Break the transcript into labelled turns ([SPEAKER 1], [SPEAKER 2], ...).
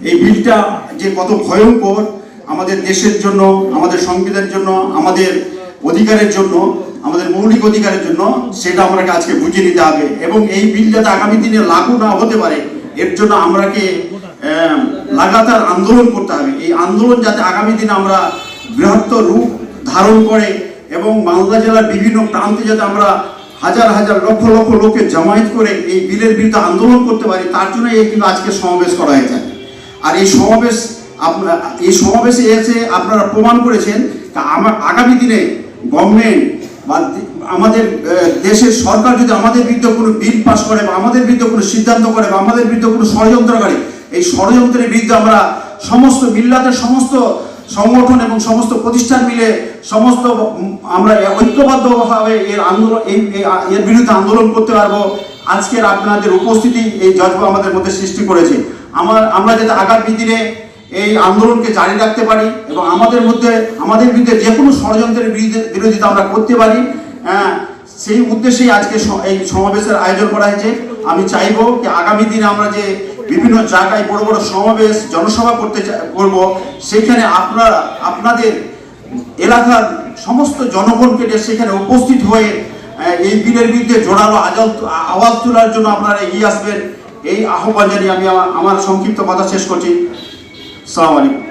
[SPEAKER 1] এই বিলটা যে কত ভয়ঙ্কর আমাদের দেশের জন্য, আমাদের সংবিধানের জন্য, আমাদের অধিকারের জন্য, আমাদের মৌলিক অধিকারের জন্য, সেটা আমাকে আজকে বুঝে নিতে হবে। এবং এই বিল যাতে আগামী দিনে লাগু না হতে পারে এর জন্য আমরাকে লাগাতার আন্দোলন করতে হবে। এই আন্দোলন যাতে আগামী দিনে আমরা বৃহত্তর রূপ ধারণ করে এবং মালদা জেলার বিভিন্ন প্রান্তে যাতে আমরা হাজার হাজার লক্ষ লক্ষ লোকের জামায়াত করে এই বিলের বিরুদ্ধে আন্দোলন করতে পারি, তার জন্য এই কিন্তু আজকে সমাবেশ করা হয়েছে। আর এই সমাবেশে এসে আপনারা প্রমাণ করেছেন আগামী দিনে গভর্নমেন্ট বা আমাদের দেশের সরকার যদি আমাদের বিরুদ্ধে কোনো বিল পাস করে বা আমাদের বিরুদ্ধে কোনো সিদ্ধান্ত করে বা আমাদের বিরুদ্ধে কোনো ষড়যন্ত্র করে, এই ষড়যন্ত্রের বিরুদ্ধে আমরা সমস্ত মিল্লাতের সমস্ত সংগঠন এবং সমস্ত প্রতিষ্ঠান মিলে আমরা ঐক্যবদ্ধভাবে এর বিরুদ্ধে আন্দোলন করতে পারবো। আজকের আপনাদের উপস্থিতি এই জজবা আমাদের মধ্যে সৃষ্টি করেছে। আমরা যাতে আগামী দিনে এই আন্দোলনকে জারি রাখতে পারি এবং আমাদের বিরুদ্ধে যে কোনো ষড়যন্ত্রের বিরোধিতা আমরা করতে পারি, সেই উদ্দেশ্যেই আজকে এই সমাবেশের আয়োজন করা হয়েছে। আমি চাইবো যে আগামী দিনে আমরা যে বিভিন্ন জায়গায় বড় বড় সমাবেশ জনসভা করব, সেখানে আপনাদের এলাকার সমস্ত জনগণকে সেখানে উপস্থিত হয়ে এই বিলের বিরুদ্ধে জোরালো আওয়াজ তোলার জন্য আপনারা এগিয়ে আসবেন, এই আহ্বান জানিয়ে আমি আমার সংক্ষিপ্ত কথা শেষ করছি। আসসালামু আলাইকুম।